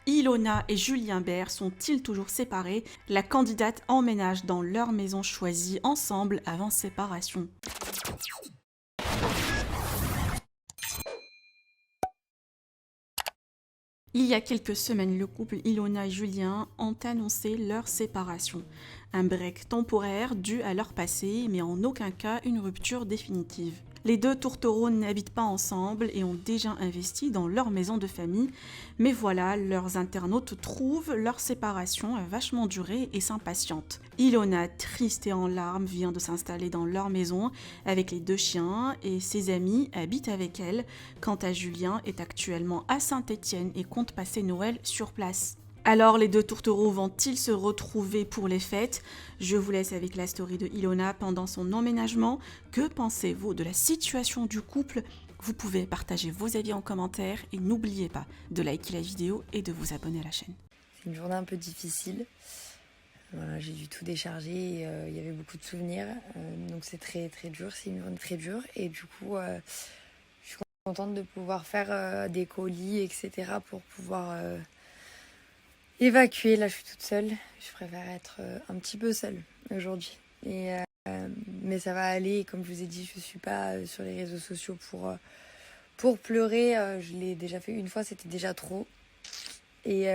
Ilona et Julien Bert sont-ils toujours séparés? La candidate emménage dans leur maison choisie ensemble avant séparation. Il y a quelques semaines, le couple Ilona et Julien ont annoncé leur séparation. Un break temporaire dû à leur passé, mais en aucun cas une rupture définitive. Les deux tourtereaux n'habitent pas ensemble et ont déjà investi dans leur maison de famille, mais voilà, leurs internautes trouvent leur séparation vachement durée et s'impatientent. Ilona, triste et en larmes, vient de s'installer dans leur maison avec les deux chiens et ses amis habitent avec elle. Quant à Julien, est actuellement à Saint-Étienne et compte passer Noël sur place. Alors les deux tourtereaux vont-ils se retrouver pour les fêtes? Je vous laisse avec la story de Ilona pendant son emménagement. Que pensez-vous de la situation du couple? Vous pouvez partager vos avis en commentaire et n'oubliez pas de liker la vidéo et de vous abonner à la chaîne. C'est une journée un peu difficile. Voilà, j'ai dû tout décharger, il y avait beaucoup de souvenirs, donc c'est très très dur, c'est une journée très dure et du coup je suis contente de pouvoir faire des colis, etc. pour pouvoir évacuer. Là je suis toute seule, je préfère être un petit peu seule aujourd'hui. Mais ça va aller, comme je vous ai dit, je ne suis pas sur les réseaux sociaux pour pleurer. Je l'ai déjà fait une fois, c'était déjà trop. Et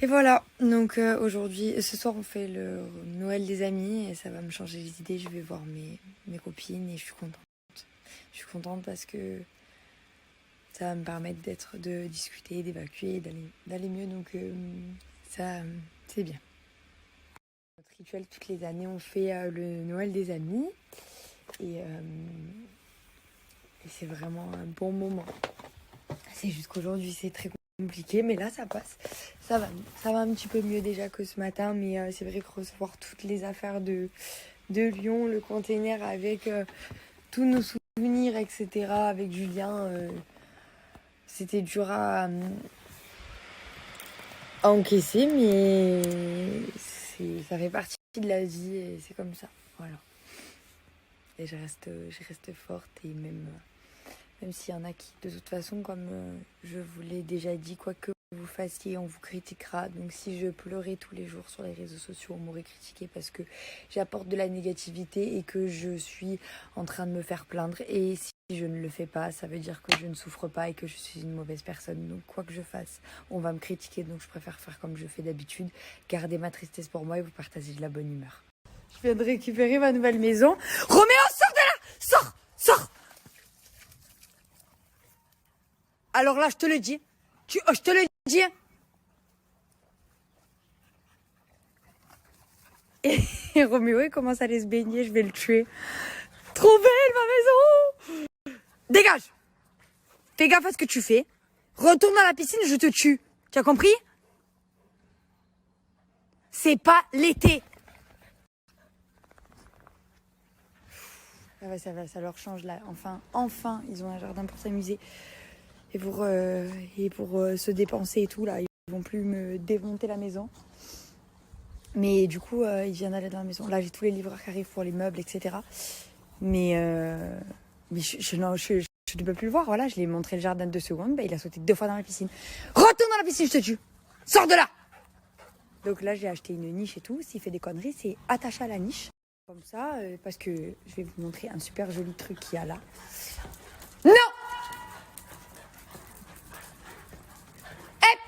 voilà, donc aujourd'hui, ce soir on fait le Noël des amis et ça va me changer les idées. Je vais voir mes copines et je suis contente. Je suis contente parce que ça va me permettre de discuter, d'évacuer, d'aller mieux. Donc ça, c'est bien. Notre rituel, toutes les années, on fait le Noël des amis et c'est vraiment un bon moment. C'est juste qu'aujourd'hui c'est très compliqué, mais là ça passe, ça va un petit peu mieux déjà que ce matin, mais c'est vrai que recevoir toutes les affaires de Lyon, le container avec tous nos souvenirs, etc. avec Julien, c'était dur à encaisser, mais ça fait partie de la vie et c'est comme ça, voilà. Et je reste forte et même s'il y en a qui, de toute façon, comme je vous l'ai déjà dit, quoi que vous fassiez, on vous critiquera. Donc si je pleurais tous les jours sur les réseaux sociaux, on m'aurait critiqué parce que j'apporte de la négativité et que je suis en train de me faire plaindre. Et si je ne le fais pas, ça veut dire que je ne souffre pas et que je suis une mauvaise personne. Donc quoi que je fasse, on va me critiquer. Donc je préfère faire comme je fais d'habitude, garder ma tristesse pour moi et vous partager de la bonne humeur. Je viens de récupérer ma nouvelle maison. Roméo, sors de là! Sors! Sors! Alors là, je te le dis. Je te le dis. Et Roméo, il commence à aller se baigner. Je vais le tuer. Trop belle, ma maison. Dégage. Fais gaffe à ce que tu fais. Retourne dans la piscine, je te tue. Tu as compris? C'est pas l'été. Ça leur change là. Enfin, ils ont un jardin pour s'amuser. Et pour se dépenser et tout, là, ils vont plus me démonter la maison. Mais du coup, ils viennent d'aller dans la maison. Là, j'ai tous les livreurs qui arrivent pour les meubles, etc. Mais je ne peux plus le voir. Voilà, je lui ai montré le jardin 2 secondes. Bah, il a sauté 2 fois dans la piscine. Retourne dans la piscine, je te tue. Sors de là. Donc là, j'ai acheté une niche et tout. S'il fait des conneries, c'est attaché à la niche. Comme ça, parce que je vais vous montrer un super joli truc qu'il y a là. Non!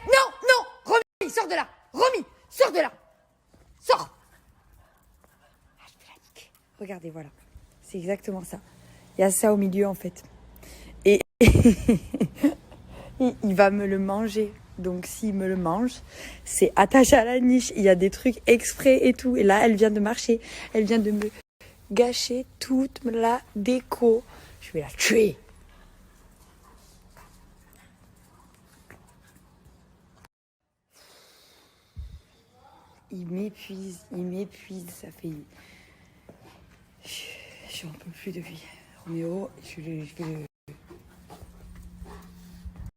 Non, Romy, sors de là. Romy, sors de là. Sors. Ah, je te la nique. Regardez, voilà. C'est exactement ça. Il y a ça au milieu, en fait. Et il va me le manger. Donc, s'il me le mange, c'est attaché à la niche. Il y a des trucs exprès et tout. Et là, elle vient de marcher. Elle vient de me gâcher toute la déco. Je vais la tuer. Il m'épuise, ça fait... Je n'en peux plus de lui. Roméo, je vais